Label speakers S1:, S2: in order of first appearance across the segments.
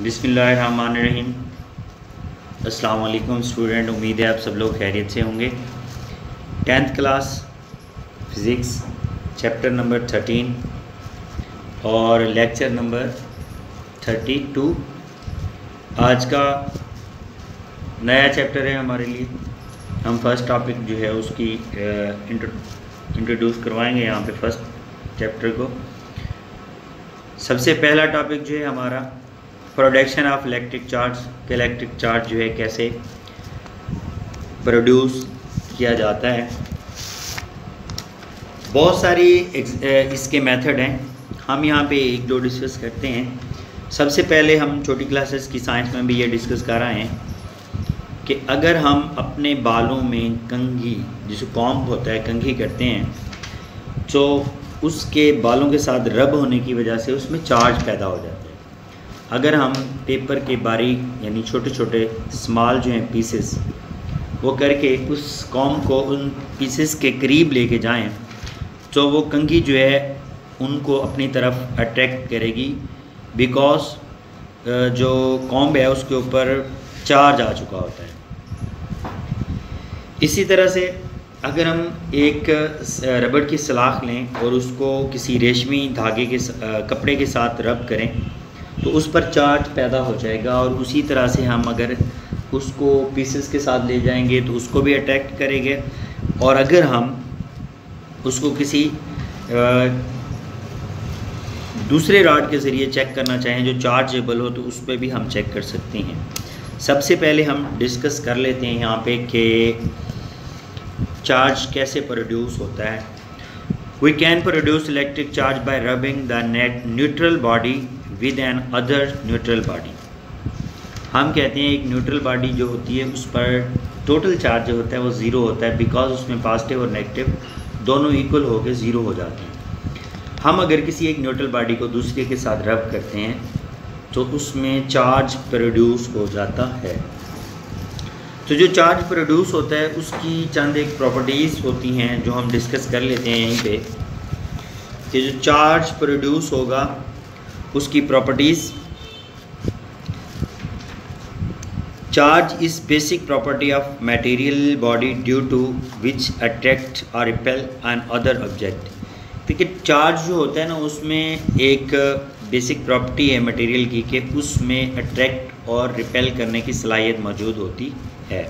S1: बिस्मिल्लाहिर्रहमानिर्रहीम। अस्सलाम वालेकुम स्टूडेंट, उम्मीद है आप सब लोग खैरियत से होंगे। 10th class physics chapter number 13 और लेक्चर नंबर 32 आज का नया चैप्टर है हमारे लिए। हम फर्स्ट टॉपिक जो है उसकी इंट्रोड्यूस करवाएंगे यहाँ पे फर्स्ट चैप्टर को। सबसे पहला टॉपिक जो है हमारा प्रोडक्शन ऑफ इलेक्ट्रिक चार्ज के इलेक्ट्रिक चार्ज जो है कैसे प्रोड्यूस किया जाता है। बहुत सारी इसके मेथड हैं, हम यहाँ पे एक दो डिस्कस करते हैं। सबसे पहले हम छोटी क्लासेस की साइंस में भी ये डिस्कस कर रहे हैं कि अगर हम अपने बालों में कंघी, जिसे कॉम्ब होता है, कंघी करते हैं तो उसके बालों के साथ रब होने की वजह से उसमें चार्ज पैदा हो जाता है। अगर हम पेपर के बारीक यानी छोटे छोटे स्मॉल जो हैं पीसेस वो करके उस कॉम्ब को उन पीसेस के करीब लेके जाएं तो वो कंघी जो है उनको अपनी तरफ अट्रैक्ट करेगी, बिकॉज जो कॉम्ब है उसके ऊपर चार्ज आ चुका होता है। इसी तरह से अगर हम एक रबड़ की सलाख लें और उसको किसी रेशमी धागे के कपड़े के साथ रब करें तो उस पर चार्ज पैदा हो जाएगा, और उसी तरह से हम अगर उसको पीसेस के साथ ले जाएंगे तो उसको भी अट्रैक्ट करेंगे। और अगर हम उसको किसी दूसरे रॉड के ज़रिए चेक करना चाहें जो चार्जेबल हो तो उस पर भी हम चेक कर सकते हैं। सबसे पहले हम डिस्कस कर लेते हैं यहाँ पे कि चार्ज कैसे प्रोड्यूस होता है। We can produce electric charge by rubbing the neutral body with an other neutral body. हम कहते हैं एक न्यूट्रल बॉडी जो होती है उस पर टोटल चार्ज जो होता है वो ज़ीरो होता है, बिकॉज उसमें पॉजिटिव और नेगेटिव दोनों इक्वल होकर ज़ीरो हो जाते हैं। हम अगर किसी एक न्यूट्रल बॉडी को दूसरे के साथ रब करते हैं तो उसमें चार्ज प्रोड्यूस हो जाता है। तो जो चार्ज प्रोड्यूस होता है उसकी चंद एक प्रॉपर्टीज़ होती हैं जो हम डिस्कस कर लेते हैं यहीं पे कि जो चार्ज प्रोड्यूस होगा उसकी properties. Charge is basic property of material body due to which attract और रिपेल एन अदर ऑब्जेक्ट। देखिए चार्ज जो होता है ना उसमें एक बेसिक प्रॉपर्टी है मटेरियल की कि उसमें अट्रैक्ट और रिपेल करने की सलाहियत मौजूद होती है।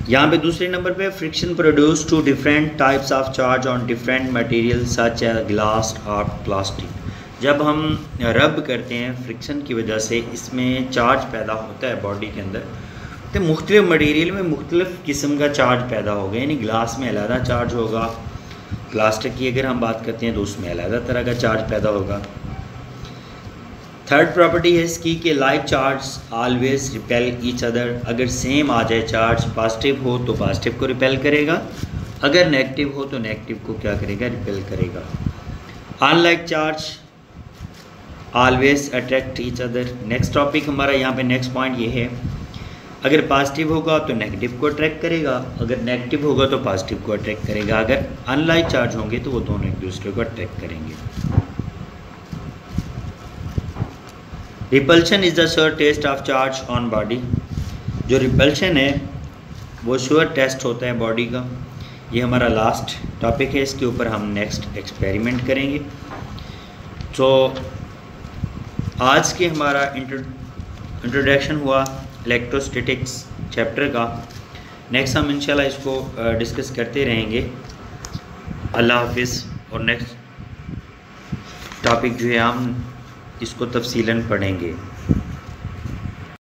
S1: यहाँ पे दूसरे नंबर पे friction produce two different types of charge on different material such as glass और प्लास्टिक। जब हम रब करते हैं फ्रिक्शन की वजह से इसमें चार्ज पैदा होता है बॉडी के अंदर, तो मुख्तलिफ मटेरियल में मुख्तलिफ किस्म का चार्ज पैदा होगा। यानी ग्लास में अलग चार्ज होगा, प्लास्टिक की अगर हम बात करते हैं तो उसमें अलग तरह का चार्ज पैदा होगा। थर्ड प्रॉपर्टी है इसकी कि like charge always repel each other. अगर सेम आ जाए चार्ज, पॉजिटिव हो तो पॉजिटिव को रिपेल करेगा, अगर नेगेटिव हो तो नेगेटिव को क्या करेगा, रिपेल करेगा। Unlike charge always attract each other. Next topic हमारा यहाँ पे नेक्स्ट पॉइंट ये है, अगर पॉजिटिव होगा तो नेगेटिव को अट्रैक्ट करेगा, अगर नेगेटिव होगा तो पॉजिटिव को अट्रैक्ट करेगा। अगर अनलाइक चार्ज होंगे तो वो दोनों एक दूसरे को अट्रैक्ट करेंगे। Repulsion is the sure test of charge on body. जो रिपल्शन है वो श्योर टेस्ट होता है बॉडी का। ये हमारा लास्ट टॉपिक है, इसके ऊपर हम नेक्स्ट एक्सपेरिमेंट करेंगे। तो आज के हमारा इंट्रोडक्शन हुआ इलेक्ट्रोस्टैटिक्स चैप्टर का। नेक्स्ट हम इंशाल्लाह इसको डिस्कस करते रहेंगे। अल्लाह हाफिज़। और नेक्स्ट टॉपिक जो है हम इसको तफसीलन पढ़ेंगे।